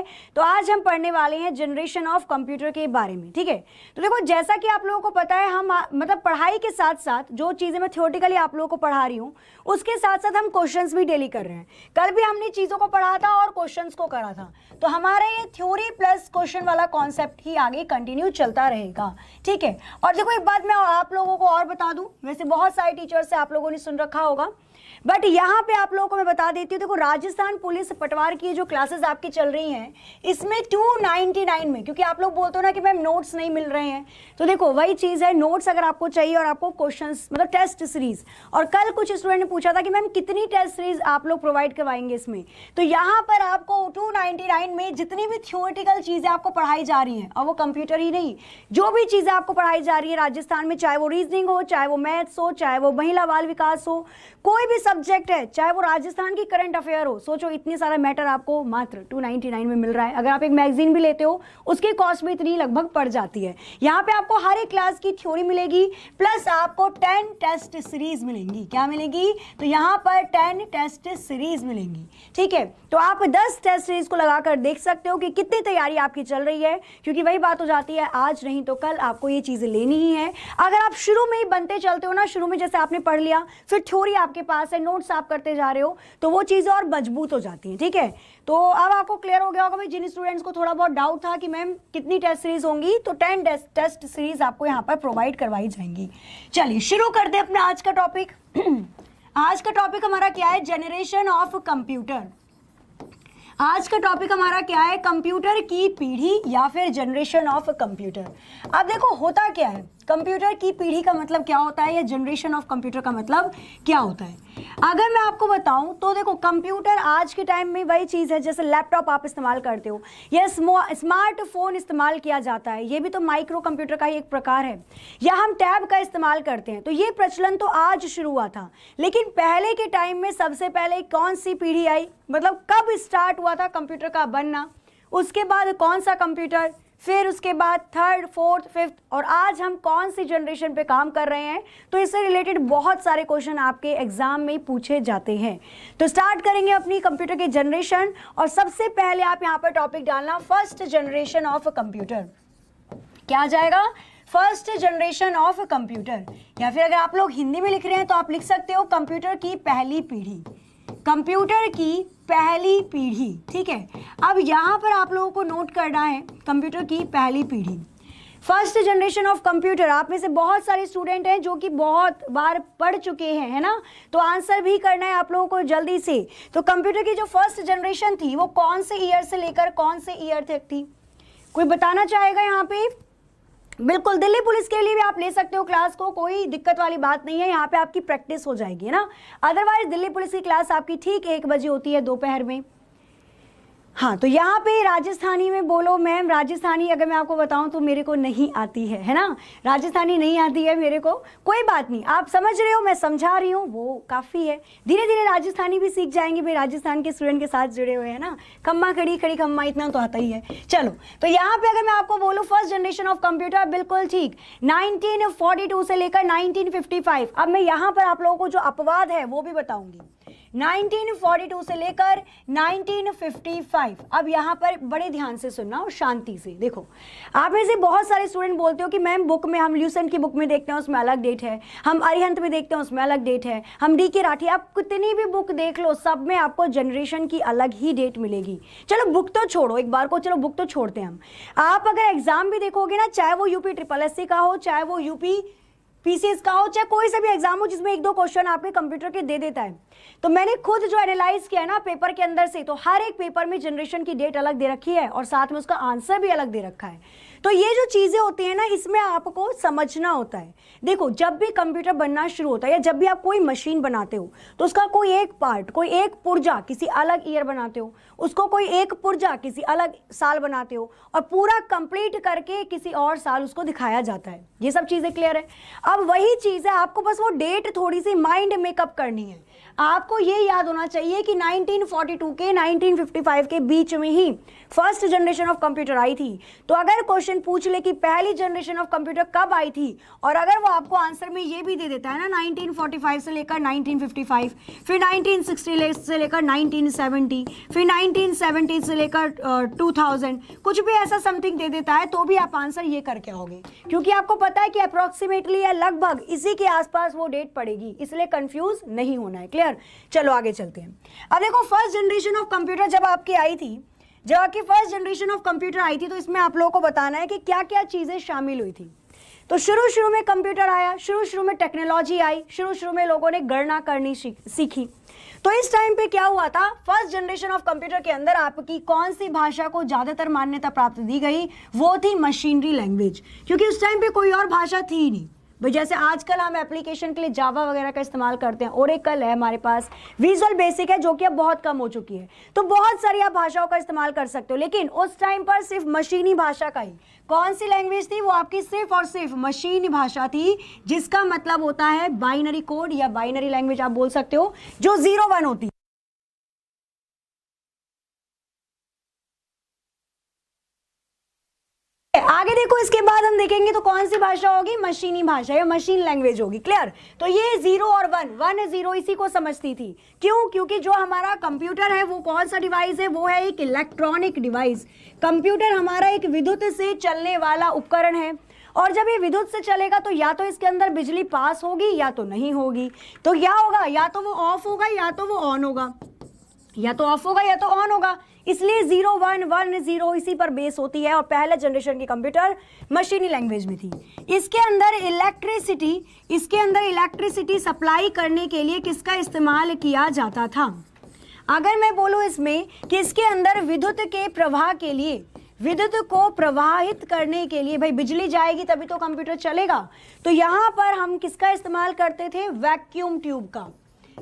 है। तो आज हम पढ़ने वाले हैं जनरेशन ऑफ कंप्यूटर के बारे में, ठीक है। तो देखो, जैसा कि आप लोगों को पता है, हम मतलब पढ़ाई के साथ साथ जो चीज़ें मैं थ्योरेटिकली आप लोगों को पढ़ा रही हूँ, उसके साथ साथ हम क्वेश्चंस भी डेली कर रहे हैं। कल भी हमने चीज़ों को पढ़ा था और क्वेश्चंस को करा था, तो हमारा ये थ्योरी प्लस क्वेश्चन वाला कॉन्सेप्ट ही आगे कंटिन्यू चलता रहेगा, ठीक है। और देखो, एक बात मैं आप लोगों को और बता दूं, वैसे बहुत सारे टीचर्स से आप लोगों ने सुन रखा होगा, बट यहाँ पे आप लोगों को मैं बता देती हूँ। देखो, राजस्थान पुलिस पटवार की जो क्लासेस आपकी चल रही हैं, इसमें 299 में, क्योंकि आप लोग बोलते हो ना कि मैम नोट्स नहीं मिल रहे हैं, तो देखो वही चीज़ है, नोट्स अगर आपको चाहिए और आपको क्वेश्चंस मतलब टेस्ट सीरीज, और कल कुछ स्टूडेंट ने पूछा था कि मैम कितनी टेस्ट सीरीज आप लोग प्रोवाइड करवाएंगे इसमें, तो यहाँ पर आपको 299 में जितनी भी थ्योरेटिकल चीज़ें आपको पढ़ाई जा रही हैं, और वो कंप्यूटर ही नहीं, जो भी चीज़ें आपको पढ़ाई जा रही है राजस्थान में, चाहे वो रीजनिंग हो, चाहे वो मैथ्स हो, चाहे वो महिला बाल विकास हो, कोई भी सब्जेक्ट है, चाहे वो राजस्थान की करंट अफेयर हो, सोचो इतनी सारा मैटर आपको मात्र 299 में मिल रहा है। अगर आप एक मैगजीन भी लेते हो, उसकी कॉस्ट भी इतनी लगभग पड़ जाती है। यहाँ पे आपको हर एक क्लास की थ्योरी मिलेगी, प्लस आपको 10 टेस्ट सीरीज मिलेंगी। क्या मिलेगी? तो यहाँ पर 10 टेस्ट सीरीज मिलेंगी, ठीक है। तो आप 10 टेस्ट सीरीज को लगाकर देख सकते हो कि कितनी तैयारी आपकी चल रही है, क्योंकि वही बात हो जाती है, आज नहीं तो कल आपको ये चीजें लेनी ही है। अगर आप शुरू में ही बनते चलते हो ना, शुरू में जैसे आपने पढ़ लिया, फिर थ्योरी आपके पास है, नोट्स आप करते जा रहे हो, तो वो चीज़ें और मजबूत हो जाती हैं, ठीक है। तो अब आपको क्लियर हो गया होगा भाई, जिन स्टूडेंट्स को थोड़ा बहुत डाउट था कि मैम कितनी टेस्ट सीरीज होंगी, तो 10 टेस्ट सीरीज आपको यहाँ पर प्रोवाइड करवाई जाएंगी। चलिए शुरू करते हैं अपना आज का टॉपिक। आज का टॉपिक हमारा क्या है? Generation of computer. आज का टॉपिक हमारा क्या है? कंप्यूटर की पीढ़ी या फिर जनरेशन ऑफ कंप्यूटर। अब देखो, होता क्या है, कंप्यूटर की पीढ़ी का मतलब क्या होता है, या जनरेशन ऑफ कंप्यूटर का मतलब क्या होता है? अगर मैं आपको बताऊं तो देखो, कंप्यूटर आज के टाइम में वही चीज़ है, जैसे लैपटॉप आप इस्तेमाल करते हो या स्मार्टफोन इस्तेमाल किया जाता है, ये भी तो माइक्रो कंप्यूटर का ही एक प्रकार है, या हम टैब का इस्तेमाल करते हैं। तो ये प्रचलन तो आज शुरू हुआ था, लेकिन पहले के टाइम में सबसे पहले कौन सी पीढ़ी आई, मतलब कब स्टार्ट हुआ था कंप्यूटर का बनना, उसके बाद कौन सा कंप्यूटर, फिर उसके बाद थर्ड, फोर्थ, फिफ्थ, और आज हम कौन सी जनरेशन पे काम कर रहे हैं। तो इससे रिलेटेड बहुत सारे क्वेश्चन आपके एग्जाम में पूछे जाते हैं। तो स्टार्ट करेंगे अपनी कंप्यूटर की जनरेशन, और सबसे पहले आप यहाँ पर टॉपिक डालना फर्स्ट जनरेशन ऑफ कंप्यूटर। क्या आ जाएगा? फर्स्ट जनरेशन ऑफ कंप्यूटर, या फिर अगर आप लोग हिंदी में लिख रहे हैं तो आप लिख सकते हो कंप्यूटर की पहली पीढ़ी, कंप्यूटर की पहली पीढ़ी, ठीक है। अब यहाँ पर आप लोगों को नोट करना है कंप्यूटर की पहली पीढ़ी, फर्स्ट जनरेशन ऑफ कंप्यूटर। आप में से बहुत सारे स्टूडेंट हैं जो कि बहुत बार पढ़ चुके हैं, है ना, तो आंसर भी करना है आप लोगों को जल्दी से। तो कंप्यूटर की जो फर्स्ट जनरेशन थी, वो कौन से ईयर से लेकर कौन से ईयर तक थी? कोई बताना चाहेगा यहाँ पे? बिल्कुल, दिल्ली पुलिस के लिए भी आप ले सकते हो क्लास को, कोई दिक्कत वाली बात नहीं है, यहाँ पे आपकी प्रैक्टिस हो जाएगी, है ना। अदरवाइज दिल्ली पुलिस की क्लास आपकी ठीक 1 बजे होती है दोपहर में। हाँ, तो यहाँ पे राजस्थानी में बोलो मैम। राजस्थानी अगर मैं आपको बताऊँ तो मेरे को नहीं आती है ना, राजस्थानी नहीं आती है मेरे को, कोई बात नहीं, आप समझ रहे हो, मैं समझा रही हूँ, वो काफ़ी है। धीरे धीरे राजस्थानी भी सीख जाएंगे भाई, राजस्थान के स्टूडेंट के साथ जुड़े हुए हैं ना। खम्मा खड़ी खड़ी खम्मा, इतना तो आता ही है। चलो, तो यहाँ पे अगर मैं आपको बोलूँ फर्स्ट जनरेशन ऑफ कंप्यूटर, बिल्कुल ठीक, 1942 से लेकर 1955। अब मैं यहाँ पर आप लोगों को जो अपवाद है वो भी बताऊँगी, 1942 से लेकर 1955। अब यहाँ पर बड़े ध्यान से सुनना और शांति से देखो। आप में से बहुत सारे स्टूडेंट बोलते हो कि मैम बुक में, हम ल्यूसेंट की बुक में देखते हैं उसमें अलग डेट है, हम अरिहंत में देखते हैं उसमें अलग डेट है, हम डी के राठी, आप कितनी भी बुक देख लो, सब में आपको जनरेशन की अलग ही डेट मिलेगी। चलो बुक तो छोड़ो एक बार को, चलो बुक तो छोड़ते हैं हम। आप अगर एग्जाम भी देखोगे ना, चाहे वो यूपी SSC का हो, चाहे वो यूपी PCS का हो, चाहे कोई सा भी एग्जाम हो जिसमें 1-2 क्वेश्चन आपके कंप्यूटर के दे देता है, तो मैंने खुद जो एनालाइज किया है ना पेपर के अंदर से, तो हर एक पेपर में जनरेशन की डेट अलग दे रखी है और साथ में उसका आंसर भी अलग दे रखा है। तो ये जो चीज़ें होती हैं ना, इसमें आपको समझना होता है। देखो, जब भी कंप्यूटर बनना शुरू होता है या जब भी आप कोई मशीन बनाते हो, तो उसका कोई एक पार्ट, कोई एक पुर्जा किसी अलग ईयर बनाते हो, उसको कोई एक पुर्जा किसी अलग साल बनाते हो, और पूरा कंप्लीट करके किसी और साल उसको दिखाया जाता है। ये सब चीज़ें क्लियर है? अब वही चीज़ है, आपको बस वो डेट थोड़ी सी माइंड मेकअप करनी है। आपको ये याद होना चाहिए कि 1942 के 1955 के बीच में ही फर्स्ट जनरेशन ऑफ कंप्यूटर आई थी। तो अगर क्वेश्चन पूछ ले कि पहली जनरेशन ऑफ कंप्यूटर कब आई थी, और अगर वो आपको आंसर में ये भी दे देता है ना 1945 से लेकर 1955, फिर 1960 से लेकर 1970, फिर 1970 से लेकर 2000, कुछ भी ऐसा समथिंग दे देता है, तो भी आप आंसर ये करके आओगे, क्योंकि आपको पता है कि अप्रोक्सीमेटली या लगभग इसी के आसपास वो डेट पड़ेगी, इसलिए कंफ्यूज नहीं होना है। क्लियर? चलो आगे चलते हैं। अब देखो फर्स्ट जनरेशन ऑफ कंप्यूटर जब आपकी आई थी, जब आपकी फर्स्ट जनरेशन ऑफ कंप्यूटर आई थी, तो इसमें आप लोगों को बताना है कि क्या क्या चीजें शामिल हुई थी। तो शुरू में कंप्यूटर आया, शुरू में टेक्नोलॉजी आई, शुरू में लोगों ने गणना करनी सीखी। तो इस टाइम पे क्या हुआ था, फर्स्ट जनरेशन ऑफ कंप्यूटर के अंदर आपकी कौन सी भाषा को ज्यादातर मान्यता प्राप्त दी गई, वो थी मशीनरी लैंग्वेज, क्योंकि उस टाइम पे कोई और भाषा थी ही नहीं भाई। जैसे आजकल हम एप्लीकेशन के लिए जावा वगैरह का इस्तेमाल करते हैं, ओरेकल है हमारे पास, विजुअल बेसिक है जो कि अब बहुत कम हो चुकी है, तो बहुत सारी आप भाषाओं का इस्तेमाल कर सकते हो, लेकिन उस टाइम पर सिर्फ मशीनी भाषा का ही, कौन सी लैंग्वेज थी, वो आपकी सिर्फ और सिर्फ मशीनी भाषा थी, जिसका मतलब होता है बाइनरी कोड या बाइनरी लैंग्वेज आप बोल सकते हो, जो 0-1 होती है। आगे देखो, इसके बाद हम देखेंगे तो कौन सी भाषा होगी, मशीनी भाषा या मशीन लैंग्वेज होगी। क्लियर? तो ये 0 और 1, 1 0 इसी को समझती थी। क्यों? क्योंकि जो हमारा कंप्यूटर है वो कौन सा डिवाइस है, वो है एक इलेक्ट्रॉनिक डिवाइस। कंप्यूटर हमारा एक विद्युत से चलने वाला उपकरण है, और जब ये विद्युत से चलेगा तो या तो इसके अंदर बिजली पास होगी या तो नहीं होगी। तो क्या होगा, या तो वो ऑफ होगा या तो वो ऑन होगा, या तो ऑफ होगा या तो ऑन होगा। इसलिए 0-1, 1-0 इसी पर बेस होती है, और पहले जनरेशन की कंप्यूटर मशीनी लैंग्वेज में थी। इसके अंदर इलेक्ट्रिसिटी सप्लाई करने के लिए किसका इस्तेमाल किया जाता था? अगर मैं बोलूं इसमें कि इसके अंदर विद्युत के प्रवाह के लिए, विद्युत को प्रवाहित करने के लिए, भाई बिजली जाएगी तभी तो कंप्यूटर चलेगा, तो यहाँ पर हम किसका इस्तेमाल करते थे, वैक्यूम ट्यूब का।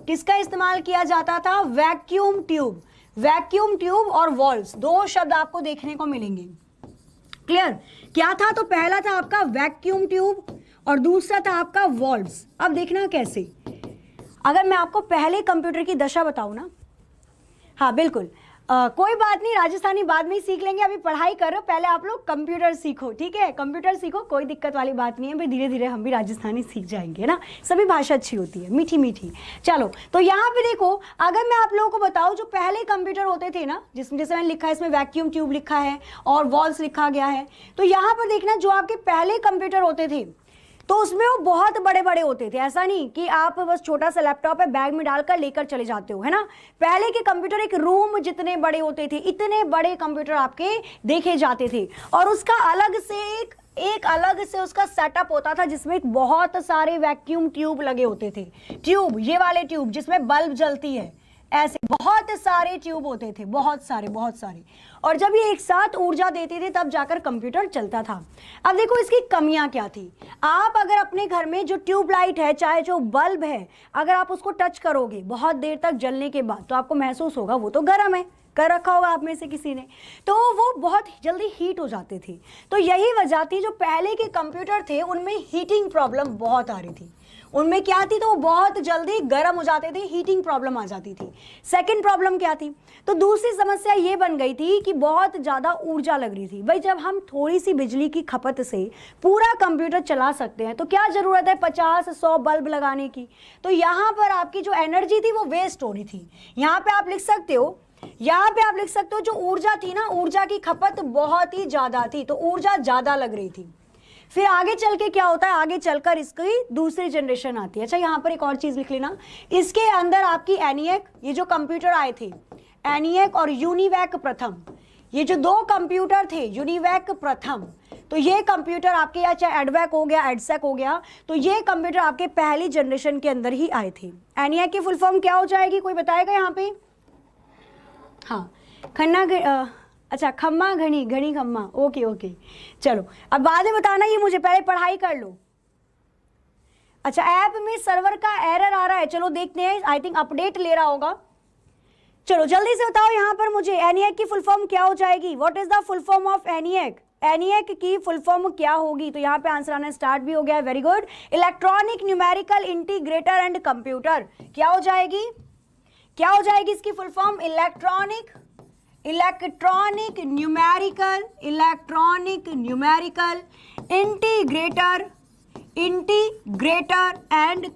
किसका इस्तेमाल किया जाता था, वैक्यूम ट्यूब। वैक्यूम ट्यूब और वॉल्व्स, दो शब्द आपको देखने को मिलेंगे। क्लियर? क्या था, तो पहला था आपका वैक्यूम ट्यूब और दूसरा था आपका वॉल्व्स। अब देखना कैसे, अगर मैं आपको पहले कंप्यूटर की दशा बताऊं ना, हाँ बिल्कुल, कोई बात नहीं, राजस्थानी बाद में ही सीख लेंगे, अभी पढ़ाई करो, पहले आप लोग कंप्यूटर सीखो, ठीक है? कंप्यूटर सीखो, कोई दिक्कत वाली बात नहीं है भाई, धीरे धीरे हम भी राजस्थानी सीख जाएंगे ना, सभी भाषा अच्छी होती है, मीठी मीठी। चलो, तो यहाँ पे देखो, अगर मैं आप लोगों को बताऊँ जो पहले कंप्यूटर होते थे ना, जैसे मैंने लिखा है, इसमें वैक्यूम ट्यूब लिखा है और वॉल्स लिखा गया है, तो यहाँ पर देखना जो आपके पहले कंप्यूटर होते थे तो उसमें वो बहुत बड़े बड़े होते थे। ऐसा नहीं कि आप बस छोटा सा लैपटॉप है बैग में डालकर लेकर चले जाते हो, है ना। पहले के कंप्यूटर एक रूम जितने बड़े होते थे, इतने बड़े कंप्यूटर आपके देखे जाते थे, और उसका अलग से एक अलग से उसका सेटअप होता था जिसमें बहुत सारे वैक्यूम ट्यूब लगे होते थे। ट्यूब, ये वाले ट्यूब जिसमें बल्ब जलती है, ऐसे बहुत सारे ट्यूब होते थे, बहुत सारे, और जब ये एक साथ ऊर्जा देते थे तब जाकर कंप्यूटर चलता था। अब देखो इसकी कमियां क्या थी। आप अगर अपने घर में जो ट्यूबलाइट है, चाहे जो बल्ब है, अगर आप उसको टच करोगे बहुत देर तक जलने के बाद, तो आपको महसूस होगा वो तो गर्म है, कर रखा होगा आप में से किसी ने, तो वो बहुत जल्दी हीट हो जाते थे। तो यही वजह थी जो पहले के कंप्यूटर थे उनमें हीटिंग प्रॉब्लम बहुत आ रही थी। उनमें क्या थी, तो वो बहुत जल्दी गर्म हो जाते थे, हीटिंग प्रॉब्लम आ जाती थी। सेकंड प्रॉब्लम क्या थी, तो दूसरी समस्या ये बन गई थी कि बहुत ज़्यादा ऊर्जा लग रही थी। भाई जब हम थोड़ी सी बिजली की खपत से पूरा कंप्यूटर चला सकते हैं तो क्या ज़रूरत है 50-100 बल्ब लगाने की। तो यहाँ पर आपकी जो एनर्जी थी वो वेस्ट हो रही थी। यहाँ पे आप लिख सकते हो, जो ऊर्जा थी ना, ऊर्जा की खपत बहुत ही ज़्यादा थी, तो ऊर्जा ज़्यादा लग रही थी। फिर आगे चल के क्या होता है, आगे चलकर इसकी दूसरी जनरेशन आती है। अच्छा, यहाँ पर एक और चीज लिख लेना, इसके अंदर आपकी एनिएक, ये जो कंप्यूटर आए थे, एनिएक और यूनिवैक प्रथम, ये जो दो कंप्यूटर थे, यूनिवैक प्रथम, तो ये कंप्यूटर आपके यहाँ चाहे एडवैक हो गया, एडसेक हो गया, तो ये कंप्यूटर आपके पहली जनरेशन के अंदर ही आए थे। एनिएक की फुल फॉर्म क्या हो जाएगी, कोई बताएगा यहाँ पे? हाँ, अच्छा, खम्मा घनी, घनी खम्मा, ओके। चलो अब बाद में बताना, ये मुझे पहले पढ़ाई कर लो। अच्छा, ऐप में सर्वर का एरर आ रहा है, चलो देखते हैं, आई थिंक अपडेट ले रहा होगा। चलो जल्दी से बताओ यहाँ पर मुझे, एनिएक की फुल फॉर्म क्या हो जाएगी, what is the full form of ENIAC? ENIAC की फुल फॉर्म क्या होगी? तो यहाँ पे आंसर आना स्टार्ट भी हो गया, very good. Electronic numerical integrator and computer, क्या हो जाएगी? क्या हो जाएगी इसकी full form? Electronic numerical integrator and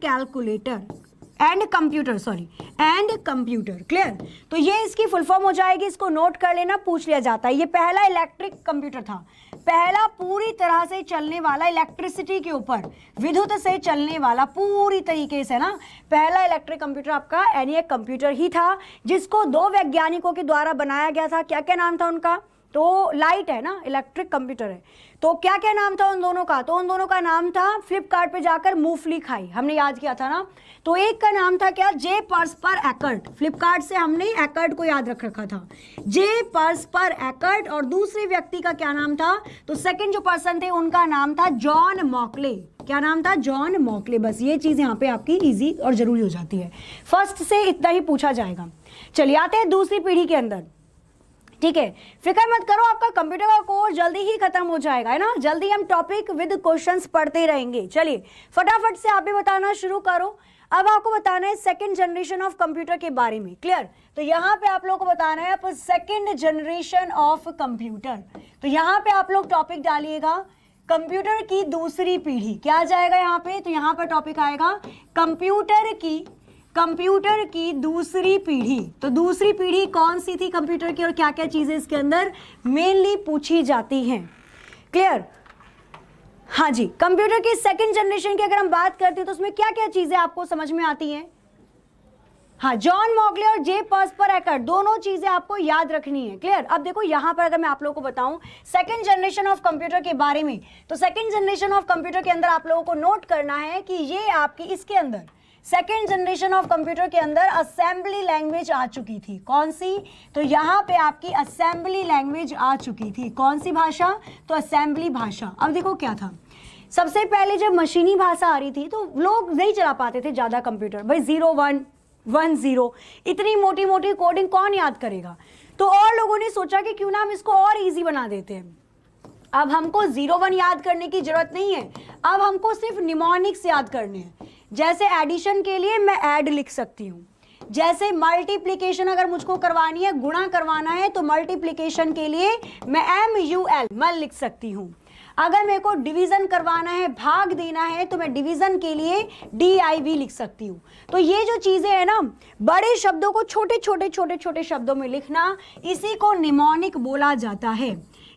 computer. Clear? तो ये इसकी फुल फॉर्म हो जाएगी, इसको नोट कर लेना, पूछ लिया जाता है। ये पहला इलेक्ट्रिक कंप्यूटर था, पहला पूरी तरह से चलने वाला, इलेक्ट्रिसिटी के ऊपर, विद्युत से चलने वाला पूरी तरीके से ना, पहला इलेक्ट्रिक कंप्यूटर आपका ENIAC कंप्यूटर ही था, जिसको 2 वैज्ञानिकों के द्वारा बनाया गया था। क्या क्या नाम था उनका? तो लाइट है ना, इलेक्ट्रिक कंप्यूटर है, तो क्या क्या नाम था उन दोनों का? तो उन दोनों का नाम था, फ्लिपकार्ट पे जाकर मूंगफली खाई, हमने याद किया था ना। तो एक का नाम था क्या? जे पर्सपर एकर्ट। फ्लिपकार्ट से हमने एकर्ट को याद रखा था, जे पर्सपर एकर्ट। और दूसरे व्यक्ति का क्या नाम था? तो सेकंड जो पर्सन थे उनका नाम था जॉन मॉकले। क्या नाम था? जॉन मॉकले। बस ये चीज यहाँ पे आपकी इजी और जरूरी हो जाती है, फर्स्ट से इतना ही पूछा जाएगा। चलिए आते हैं दूसरी पीढ़ी के अंदर। ठीक है, फिक्र मत करो, आपका कंप्यूटर का कोर्स जल्दी ही खत्म हो जाएगा, है ना। जल्दी हम टॉपिक विद क्वेश्चंस पढ़ते रहेंगे। चलिए फटाफट से आप भी बताना शुरू करो। अब आपको बताना है सेकंड जनरेशन ऑफ कंप्यूटर के बारे में। क्लियर? तो यहाँ पे आप लोगों को बताना है आप सेकंड जनरेशन ऑफ कंप्यूटर। तो यहाँ पे आप लोग टॉपिक डालिएगा कंप्यूटर की दूसरी पीढ़ी। क्या आ जाएगा यहाँ पे? तो यहाँ पर टॉपिक आएगा कंप्यूटर की दूसरी पीढ़ी। तो दूसरी पीढ़ी कौन सी थी कंप्यूटर की, और क्या क्या चीजें इसके अंदर मेनली पूछी जाती हैं। क्लियर? हाँ जी, कंप्यूटर की सेकंड जनरेशन की अगर हम बात करते हैं तो उसमें क्या क्या चीजें आपको समझ में आती हैं? हाँ, जॉन मॉकले और जे पर्सपर एकर्ट, दोनों चीजें आपको याद रखनी है। क्लियर? अब देखो यहाँ पर अगर मैं आप लोगों को बताऊं सेकंड जनरेशन ऑफ कंप्यूटर के बारे में, तो सेकंड जनरेशन ऑफ कंप्यूटर के अंदर आप लोगों को नोट करना है कि ये आपकी इसके अंदर सेकेंड जनरेशन ऑफ कंप्यूटर के अंदर असेंबली लैंग्वेज आ चुकी थी। कौन सी? तो यहाँ पे आपकी असेंबली लैंग्वेज आ चुकी थी। कौन सी भाषा? तो असेंबली भाषा। अब देखो क्या था, सबसे पहले जब मशीनी भाषा आ रही थी तो लोग नहीं चला पाते थे ज्यादा कंप्यूटर। भाई 0 1 1 0 इतनी मोटी मोटी कोडिंग कौन याद करेगा? तो और लोगों ने सोचा कि क्यों ना हम इसको और इजी बना देते हैं। अब हमको 0 1 याद करने की जरूरत नहीं है, अब हमको सिर्फ निमोनिक्स याद करने हैं। जैसे एडिशन के लिए मैं ऐड लिख सकती हूँ, जैसे मल्टीप्लिकेशन अगर मुझको करवानी है, गुणा करवाना है, तो मल्टीप्लिकेशन के लिए मैं MUL मल लिख सकती हूँ। अगर मेरे को डिवीजन करवाना है, भाग देना है, तो मैं डिवीजन के लिए DIV लिख सकती हूँ। तो ये जो चीजें हैं ना, बड़े शब्दों को छोटे छोटे छोटे छोटे शब्दों में लिखना, इसी को निमोनिक बोला जाता है,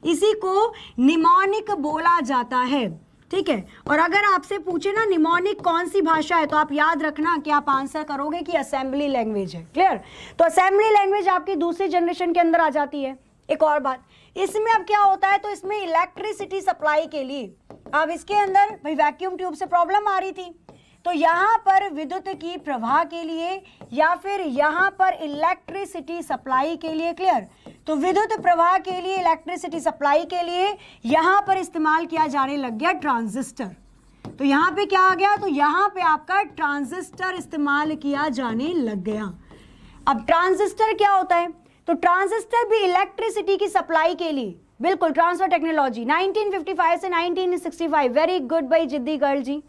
इसी को निमोनिक बोला जाता है। ठीक है, और अगर आपसे पूछे ना निमोनिक कौन सी भाषा है, तो आप याद रखना कि आप आंसर करोगे कि असेंबली लैंग्वेज है। क्लियर? तो असेंबली लैंग्वेज आपकी दूसरी जनरेशन के अंदर आ जाती है। एक और बात, इसमें अब क्या होता है, तो इसमें इलेक्ट्रिसिटी सप्लाई के लिए, अब इसके अंदर भाई वैक्यूम ट्यूब से प्रॉब्लम आ रही थी, तो यहाँ पर विद्युत की प्रवाह के लिए या फिर यहाँ पर इलेक्ट्रिसिटी सप्लाई के लिए, क्लियर, तो विद्युत प्रवाह के लिए, इलेक्ट्रिसिटी सप्लाई के लिए यहाँ पर इस्तेमाल किया जाने लग गया ट्रांजिस्टर। तो यहाँ पे क्या आ गया, तो यहाँ पे आपका ट्रांजिस्टर इस्तेमाल किया जाने लग गया। अब ट्रांजिस्टर क्या होता है, तो ट्रांजिस्टर भी इलेक्ट्रिसिटी की सप्लाई के लिए, बिल्कुल ट्रांसफर टेक्नोलॉजी 1955 से 1965। वेरी गुड भाई जिद्दी गर्ल जी।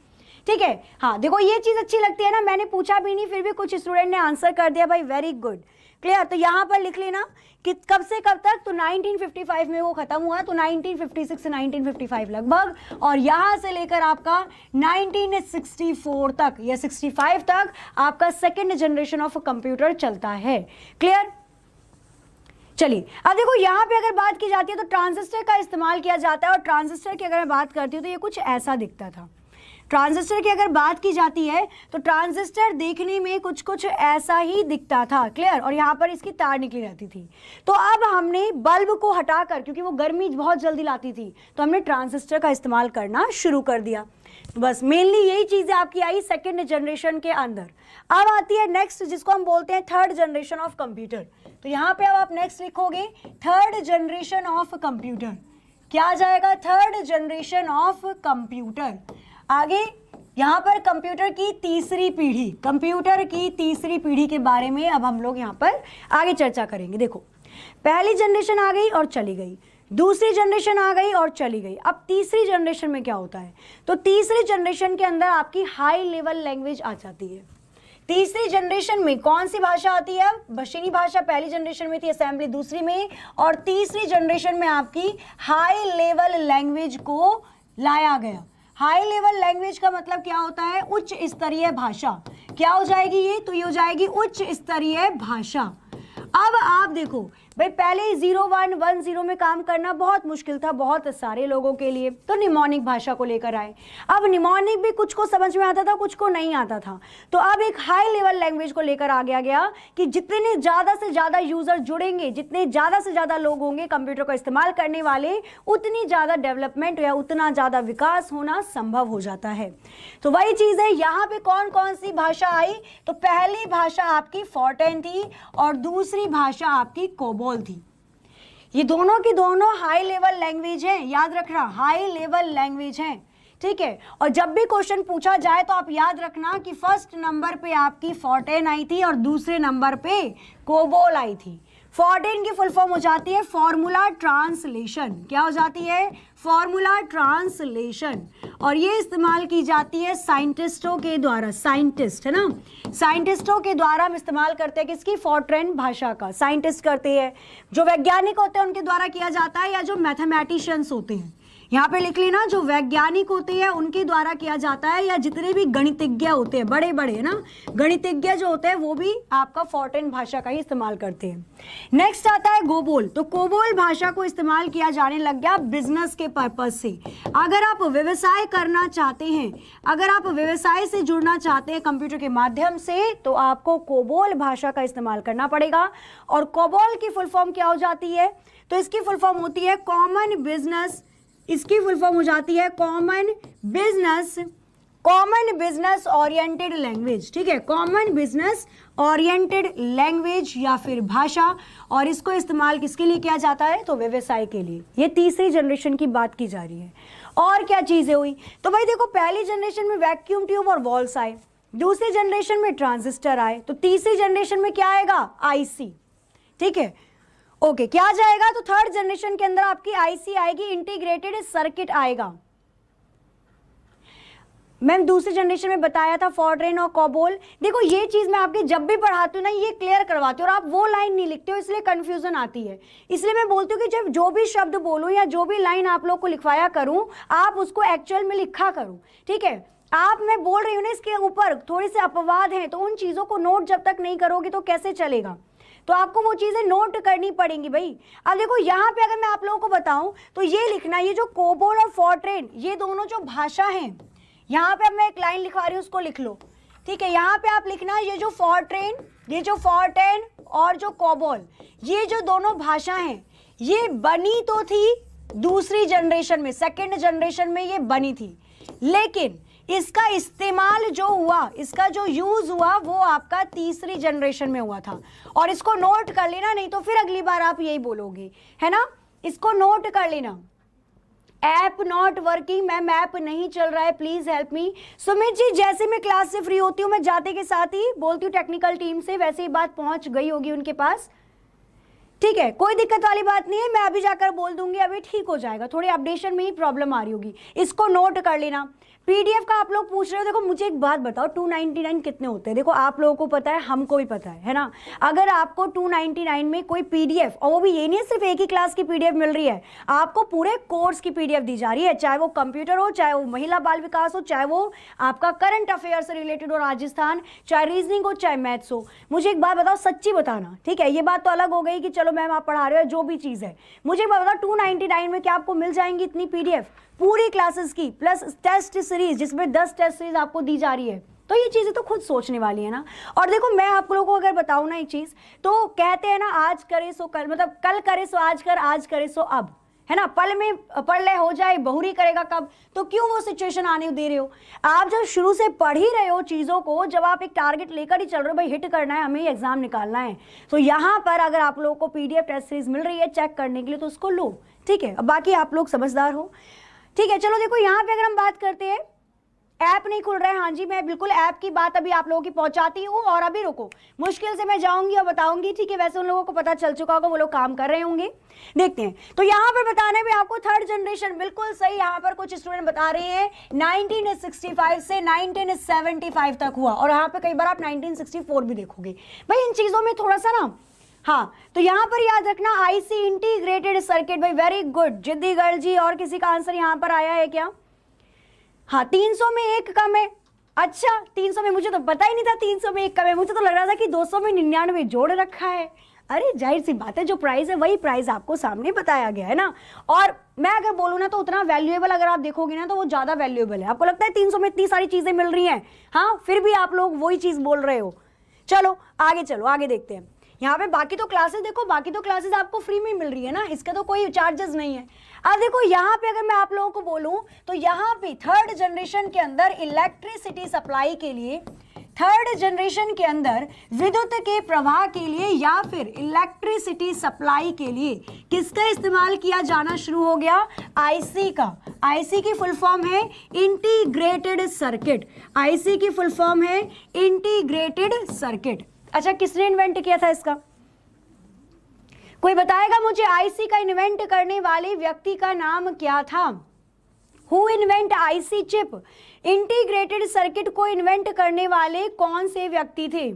ठीक है, हाँ देखो ये चीज अच्छी लगती है ना, मैंने पूछा भी नहीं फिर भी कुछ स्टूडेंट ने आंसर कर दिया भाई, वेरी गुड। क्लियर? तो यहाँ पर लिख लेना कि कब से कब तक, तो 1955 में वो खत्म हुआ, तो 1956 से 1955 लगभग, और यहाँ से लेकर आपका 1964 तक या 65 तक आपका सेकेंड जनरेशन ऑफ कंप्यूटर चलता है। क्लियर? चलिए अब देखो यहाँ पे अगर बात की जाती है तो ट्रांजिस्टर का इस्तेमाल किया जाता है, और ट्रांजिस्टर की अगर मैं बात करती हूँ तो ये कुछ ऐसा दिखता था। ट्रांजिस्टर की अगर बात की जाती है तो ट्रांजिस्टर देखने में कुछ कुछ ऐसा ही दिखता था। क्लियर? और यहाँ पर इसकी तार निकली रहती थी। तो अब हमने बल्ब को हटाकर, क्योंकि वो गर्मी बहुत जल्दी लाती थी, तो हमने ट्रांजिस्टर का इस्तेमाल करना शुरू कर दिया। बस मेनली यही चीजें आपकी आई सेकेंड जनरेशन के अंदर। अब आती है नेक्स्ट, जिसको हम बोलते हैं थर्ड जनरेशन ऑफ कंप्यूटर। तो यहाँ पे अब आप नेक्स्ट लिखोगे थर्ड जनरेशन ऑफ कंप्यूटर। क्या आ जाएगा? Third generation of computer. आगे यहाँ पर कंप्यूटर की तीसरी पीढ़ी, कंप्यूटर की तीसरी पीढ़ी के बारे में अब हम लोग यहाँ पर आगे चर्चा करेंगे। देखो पहली जनरेशन आ गई और चली गई, दूसरी जनरेशन आ गई और चली गई। अब तीसरी जनरेशन में क्या होता है, तो तीसरी जनरेशन के अंदर आपकी हाई लेवल लैंग्वेज आ जाती है। तीसरी जनरेशन में कौन सी भाषा आती है? बशीनी भाषा पहली जनरेशन में थी, असेंबली दूसरी में, और तीसरी जनरेशन में आपकी हाई लेवल लैंग्वेज को लाया गया। हाई लेवल लैंग्वेज का मतलब क्या होता है? उच्च स्तरीय भाषा। क्या हो जाएगी ये? तो ये हो जाएगी उच्च स्तरीय भाषा। अब आप देखो भाई, पहले 0110 में काम करना बहुत मुश्किल था बहुत सारे लोगों के लिए, तो निमोनिक भाषा को लेकर आए। अब निमोनिक भी कुछ को समझ में आता था, कुछ को नहीं आता था, तो अब एक हाई लेवल लैंग्वेज को लेकर आ गया कि जितने ज़्यादा से ज़्यादा यूज़र जुड़ेंगे, जितने ज़्यादा से ज़्यादा लोग होंगे कंप्यूटर का इस्तेमाल करने वाले, उतनी ज़्यादा डेवलपमेंट या उतना ज़्यादा विकास होना संभव हो जाता है। तो वही चीज़ है, यहाँ पे कौन कौन सी भाषा आई? तो पहली भाषा आपकी फोर्टेन थी और दूसरी भाषा आपकी कोबोल थी। ये दोनों की दोनों हाई लेवल लैंग्वेज है, याद रखना हाई लेवल लैंग्वेज है, ठीक है। और जब भी क्वेश्चन पूछा जाए तो आप याद रखना कि फर्स्ट नंबर पे आपकी फोर्टेन आई थी और दूसरे नंबर पे कोबोल आई थी। फोर्टेन की फुल फॉर्म हो जाती है फॉर्मूला ट्रांसलेशन। क्या हो जाती है? Formula translation. और ये इस्तेमाल की जाती है साइंटिस्टों के द्वारा, साइंटिस्ट है ना, साइंटिस्टों के द्वारा हम इस्तेमाल करते हैं किसकी? फोर्ट्रेन भाषा का। साइंटिस्ट करते हैं, जो वैज्ञानिक होते हैं उनके द्वारा किया जाता है, या जो मैथमेटिशियंस होते हैं, यहाँ पे लिख लेना, जो वैज्ञानिक होते हैं उनके द्वारा किया जाता है, या जितने भी गणितज्ञ होते हैं, बड़े बड़े है ना गणितज्ञ जो होते हैं, वो भी आपका फोर्ट्रेन भाषा का ही इस्तेमाल करते हैं। नेक्स्ट आता है कोबोल। तो कोबोल भाषा को इस्तेमाल किया जाने लग गया बिजनेस के पर्पज से। अगर आप व्यवसाय करना चाहते हैं, अगर आप व्यवसाय से जुड़ना चाहते हैं कंप्यूटर के माध्यम से, तो आपको कोबोल भाषा का इस्तेमाल करना पड़ेगा। और कोबोल की फुल फॉर्म क्या हो जाती है? तो इसकी फुल फॉर्म होती है कॉमन बिजनेस, इसकी फुल फॉर्म हो जाती है कॉमन बिजनेस ओरिएंटेड लैंग्वेज, ठीक है, कॉमन बिजनेस ओरिएंटेड लैंग्वेज या फिर भाषा। और इसको इस्तेमाल किसके लिए किया जाता है? तो व्यवसाय के लिए। ये तीसरी जनरेशन की बात की जा रही है। और क्या चीजें हुई? तो भाई देखो, पहली जनरेशन में वैक्यूम ट्यूब और वॉल्स आए, दूसरी जनरेशन में ट्रांजिस्टर आए, तो तीसरी जनरेशन में क्या आएगा? आईसी, ठीक है, ओके। क्या जाएगा? तो थर्ड जनरेशन के अंदर आपकी आईसी आएगी, इंटीग्रेटेड सर्किट आएगा। मैम दूसरी जनरेशन में बताया था फोर्ट्रेन और कोबोल। देखो ये चीज मैं आपकी जब भी पढ़ाती हूँ ना, ये क्लियर करवाती हूँ, और आप वो लाइन नहीं लिखते हो, इसलिए कंफ्यूजन आती है। इसलिए मैं बोलती हूँ कि जब जो भी शब्द बोलूँ या जो भी लाइन आप लोग को लिखवाया करूँ, आप उसको एक्चुअल में लिखा करो, ठीक है। आप, मैं बोल रही हूँ ना, इसके ऊपर थोड़ी सी अपवाद हैं, तो उन चीजों को नोट जब तक नहीं करोगे तो कैसे चलेगा? तो आपको वो चीजें नोट करनी पड़ेंगी भाई। अब देखो यहाँ पे अगर मैं आप लोगों को बताऊं तो ये लिखना, ये जो कोबोल और फोर्ट्रेन, ये दोनों जो भाषा हैं, यहाँ पे अब मैं एक लाइन लिखवा रही हूँ, उसको लिख लो, ठीक है। यहाँ पे आप लिखना, ये जो फोर्ट्रेन और जो कोबोल, ये जो दोनों भाषा हैं, ये बनी तो थी दूसरी जनरेशन में, सेकेंड जनरेशन में ये बनी थी, लेकिन इसका इस्तेमाल जो हुआ, इसका जो यूज हुआ, वो आपका तीसरी जनरेशन में हुआ था। और इसको नोट कर लेना, नहीं तो फिर अगली बार आप यही बोलोगे, है ना। इसको नोट कर लेना। App not working, ma'am app नहीं चल रहा है, please help me. Sumit ji, जैसे मैं क्लास से फ्री होती हूँ, मैं जाते के साथ ही बोलती हूँ टेक्निकल टीम से, वैसे ही बात पहुंच गई होगी उनके पास, ठीक है, कोई दिक्कत वाली बात नहीं है। मैं अभी जाकर बोल दूंगी, अभी ठीक हो जाएगा, थोड़ी अपडेशन में ही प्रॉब्लम आ रही होगी। इसको नोट कर लेना। पीडीएफ का आप लोग पूछ रहे हो, देखो मुझे एक बात बताओ, 299 कितने होते हैं? देखो आप लोगों को पता है, हमको भी पता है ना। अगर आपको 299 में कोई पीडीएफ, और वो भी ये नहीं है सिर्फ एक ही क्लास की पीडीएफ मिल रही है, आपको पूरे कोर्स की पीडीएफ दी जा रही है, चाहे वो कंप्यूटर हो, चाहे वो महिला बाल विकास हो, चाहे वो आपका करंट अफेयर से रिलेटेड हो राजस्थान, चाहे रीजनिंग हो, चाहे मैथ्स हो। मुझे एक बात बताओ, सच्ची बताना, ठीक है, ये बात तो अलग हो गई कि चलो मैम आप पढ़ा रहे हो, जो भी चीज़ है, मुझे एक बात बताओ, 299 में क्या आपको मिल जाएंगी इतनी पीडीएफ पूरी क्लासेस की, प्लस टेस्ट सीरीज जिसमें 10 टेस्ट सीरीज आपको दी जा रही है? तो ये चीज़ें तो खुद सोचने वाली है ना। और देखो मैं आप लोगों को अगर बताऊँ ना एक चीज़, तो कहते हैं ना, आज करे सो कल, मतलब कल करे सो आज कर, आज करे सो अब, है ना। पल में पढ़ ले हो जाए, बहुरी करेगा कब? तो क्यों वो सिचुएशन आने दे रहे हो? आप जब शुरू से पढ़ ही रहे हो चीज़ों को, जब आप एक टारगेट लेकर ही चल रहे हो, भाई हिट करना है, हमें एग्जाम निकालना है, तो यहाँ पर अगर आप लोगों को पीडीएफ टेस्ट सीरीज मिल रही है चेक करने के लिए, तो उसको लो, ठीक है। अब बाकी आप लोग समझदार हो, ठीक है। चलो देखो यहाँ पे अगर हम बात करते हैं ऐप नहीं खुल रहा है। हाँ जी, मैं बिल्कुल ऐप की बात अभी आप लोगों की पहुंचाती हूँ। और अभी रुको, मुश्किल से मैं जाऊंगी और बताऊंगी, ठीक है। वैसे उन लोगों को पता चल चुका होगा, वो लोग काम कर रहे होंगे। देखते हैं। तो यहाँ पर बताने में आपको थर्ड जनरेशन बिल्कुल सही। यहाँ पर कुछ स्टूडेंट बता रहे हैं 1965 से 1975 तक हुआ, और यहाँ पे कई बार आप 1964 भी देखोगे। भाई इन चीजों में थोड़ा सा ना, हाँ, तो यहां पर याद रखना आईसी इंटीग्रेटेड सर्किट। भाई वेरी गुड जिद्दी गर्ल जी। और किसी का आंसर यहां पर आया है क्या? हाँ, 300 में एक कम है। अच्छा, 300 में, मुझे तो पता ही नहीं था 300 में एक कम है। मुझे तो लग रहा था कि 200 में 99 जोड़ रखा है। अरे जाहिर सी बात है, जो प्राइस है वही प्राइस आपको सामने बताया गया है ना। और मैं अगर बोलूँ ना तो उतना वैल्यूएबल अगर आप देखोगे ना तो वो ज्यादा वैल्यूएबल है। आपको लगता है 300 में इतनी सारी चीजें मिल रही हैं, हाँ, फिर भी आप लोग वही चीज बोल रहे हो। चलो आगे, चलो आगे देखते हैं। यहाँ पे बाकी तो क्लासेस देखो, बाकी तो क्लासेस आपको फ्री में मिल रही है ना, इसका तो कोई चार्जेस नहीं है। अब देखो यहाँ पे अगर मैं आप लोगों को बोलूं तो यहाँ पे थर्ड जनरेशन के अंदर इलेक्ट्रिसिटी सप्लाई के लिए, थर्ड जनरेशन के अंदर विद्युत के प्रवाह के लिए या फिर इलेक्ट्रिसिटी सप्लाई के लिए किसका इस्तेमाल किया जाना शुरू हो गया? आईसी का। आईसी की फुल फॉर्म है इंटीग्रेटेड सर्किट। आईसी की फुल फॉर्म है इंटीग्रेटेड सर्किट। अच्छा, किसने इन्वेंट किया था इसका? कोई बताएगा मुझे? आईसी का इन्वेंट करने वाले व्यक्ति का नाम क्या था? Who invent IC chip? Integrated circuit को इन्वेंट करने वाले कौन से व्यक्ति थे?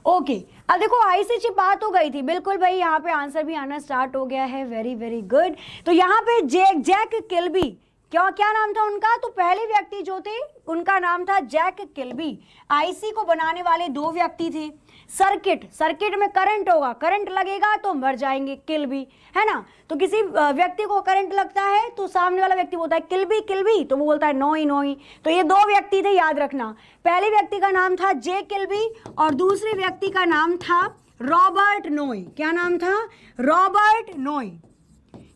ओके, अब देखो आईसी चिप आ तो गई थी, बिल्कुल भाई, यहाँ पे आंसर भी आना स्टार्ट हो गया है। Very very good. तो यहाँ पे जैक किल्बी, क्या नाम था उनका? तो पहले व्यक्ति जो थे उनका नाम था जैक किल्बी। आईसी को बनाने वाले दो व्यक्ति थे। सर्किट में करंट होगा, करंट लगेगा तो मर जाएंगे, किल्बी, है ना। तो किसी व्यक्ति को करंट लगता है तो सामने वाला व्यक्ति बोलता है किल्बी, तो वो बोलता है नोई। तो ये दो व्यक्ति थे, याद रखना। पहले व्यक्ति का नाम था जे किल्बी और दूसरे व्यक्ति का नाम था रॉबर्ट नोई। क्या नाम था? रॉबर्ट नोई।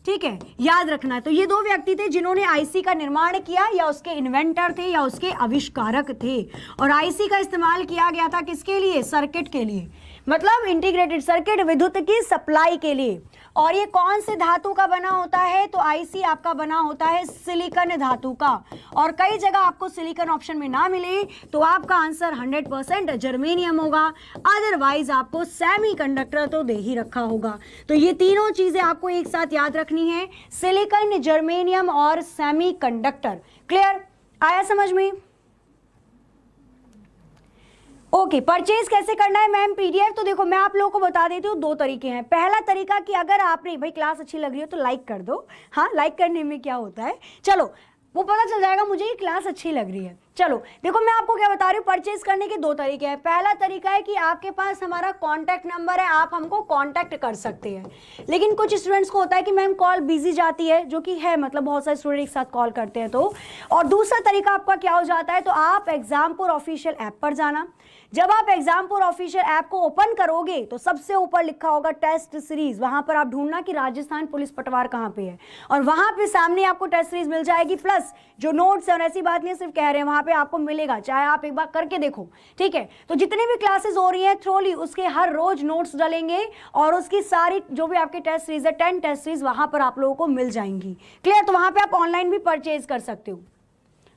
ठीक है, याद रखना। तो ये दो व्यक्ति थे जिन्होंने आईसी का निर्माण किया, या उसके इन्वेंटर थे या उसके आविष्कारक थे। और आईसी का इस्तेमाल किया गया था किसके लिए? सर्किट के लिए, मतलब इंटीग्रेटेड सर्किट, विद्युत की सप्लाई के लिए। और ये कौन से धातु का बना होता है? तो आईसी आपका बना होता है सिलिकॉन धातु का। और कई जगह आपको सिलिकॉन ऑप्शन में ना मिले तो आपका आंसर 100% जर्मेनियम होगा, अदरवाइज आपको सेमीकंडक्टर तो दे ही रखा होगा। तो ये तीनों चीजें आपको एक साथ याद रखनी है, सिलिकॉन, जर्मेनियम और सेमीकंडक्टर। क्लियर? आया समझ में? ओके, परचेज कैसे करना है मैम पीडीएफ? तो देखो मैं आप लोगों को बता देती हूँ, दो तरीके हैं। पहला तरीका कि अगर आपने, भाई क्लास अच्छी लग रही हो तो लाइक कर दो। हाँ, लाइक करने में क्या होता है, चलो वो पता चल जाएगा मुझे कि क्लास अच्छी लग रही है। चलो देखो मैं आपको क्या बता रही हूँ, परचेज करने के दो तरीके हैं। पहला तरीका है कि आपके पास हमारा कॉन्टैक्ट नंबर है, आप हमको कॉन्टैक्ट कर सकते हैं। लेकिन कुछ स्टूडेंट्स को होता है कि मैम कॉल बिजी जाती है, जो कि है, मतलब बहुत सारे स्टूडेंट एक साथ कॉल करते हैं। तो और दूसरा तरीका आपका क्या हो जाता है, तो आप एग्जामपुर ऑफिशियल ऐप पर जाना। जब आप एग्जामपुर ऑफिशियल ऐप को ओपन करोगे तो सबसे ऊपर लिखा होगा टेस्ट सीरीज, वहां पर आप ढूंढना कि राजस्थान पुलिस पटवार कहां पे है, और वहां पे सामने आपको टेस्ट सीरीज मिल जाएगी, प्लस जो नोट्स है। और ऐसी बात नहीं सिर्फ कह रहे हैं, वहां पे आपको मिलेगा, चाहे आप एक बार करके देखो, ठीक है। तो जितने भी क्लासेस हो रही हैं थ्रोली, उसके हर रोज नोट्स डलेंगे और उसकी सारी जो भी आपकी टेस्ट सीरीज है, 10 टेस्ट सीरीज वहां पर आप लोगों को मिल जाएंगी। क्लियर? तो वहां पे आप ऑनलाइन भी परचेज कर सकते हो।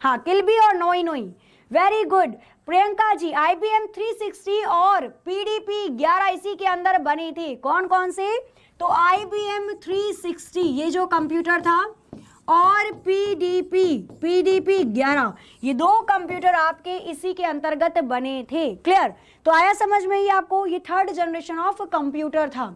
हाँ, किल्बी और नोई। Very good Priyanka ji. IBM 360 और PDP 11 इसी के अंदर बनी थी। कौन कौन से? तो IBM 360 ये जो कंप्यूटर था, और PDP 11, ये दो कंप्यूटर आपके इसी के अंतर्गत बने थे। क्लियर? तो आया समझ में? ये आपको, ये थर्ड जनरेशन ऑफ कंप्यूटर था।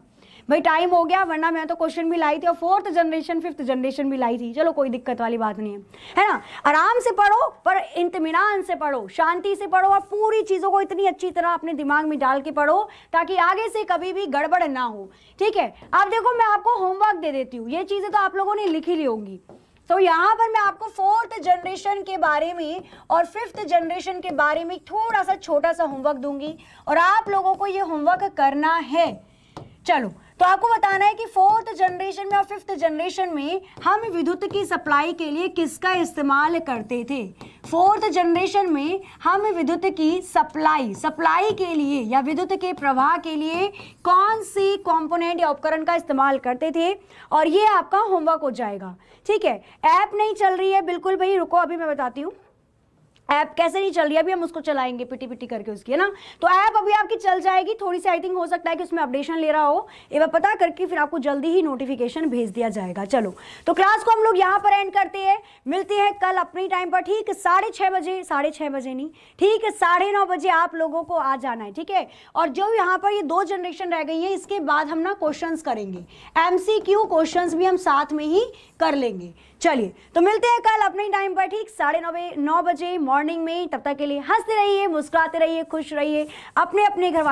भाई टाइम हो गया, वरना मैं तो क्वेश्चन भी लाई थी और फोर्थ जनरेशन, फिफ्थ जनरेशन भी लाई थी। चलो कोई दिक्कत वाली बात नहीं है ना। आराम से पढ़ो, पर इत्मीनान से पढ़ो, शांति से पढ़ो, और पूरी चीजों को इतनी अच्छी तरह अपने दिमाग में डाल के पढ़ो ताकि आगे से कभी भी गड़बड़ ना हो। ठीक है? अब देखो मैं आपको होमवर्क दे देती हूँ, ये चीजें तो आप लोगों ने लिखी ली होंगी। तो यहाँ पर मैं आपको फोर्थ जनरेशन के बारे में और फिफ्थ जनरेशन के बारे में थोड़ा सा छोटा सा होमवर्क दूंगी, और आप लोगों को ये होमवर्क करना है। चलो, तो तो आपको बताना है कि 4th जनरेशन में और 5th जनरेशन में हम विद्युत की सप्लाई के लिए किसका इस्तेमाल करते थे। 4th जनरेशन में हम विद्युत की सप्लाई के लिए या विद्युत के प्रवाह के लिए कौन सी कंपोनेंट या उपकरण का इस्तेमाल करते थे, और ये आपका होमवर्क हो जाएगा। ठीक है, ऐप नहीं चल रही है बिल्कुल भाई, रुको अभी मैं बताती हूँ ऐप कैसे नहीं चल रही है, अभी हम उसको चलाएंगे पिटी करके उसकी, है ना। तो ऐप अभी आपकी चल जाएगी, थोड़ी सी आई थिंक हो सकता है कि उसमें अपडेशन ले रहा हो, एक बार पता करके फिर आपको जल्दी ही नोटिफिकेशन भेज दिया जाएगा। चलो तो क्लास को हम लोग यहाँ पर एंड करते हैं, मिलते हैं कल अपनी टाइम पर, ठीक 6:30 बजे, 6:30 बजे नहीं, ठीक 9:30 बजे आप लोगों को आ जाना है, ठीक है। और जो यहाँ पर ये 2 जनरेशन रह गई है, इसके बाद हम ना क्वेश्चंस करेंगे, MCQ क्वेश्चंस भी हम साथ में ही कर लेंगे। चलिए तो मिलते हैं कल अपने टाइम पर, ठीक 9:30 बजे मॉर्निंग में। तब तक के लिए हंसते रहिए, मुस्कुराते रहिए, खुश रहिए, अपने अपने घर वाले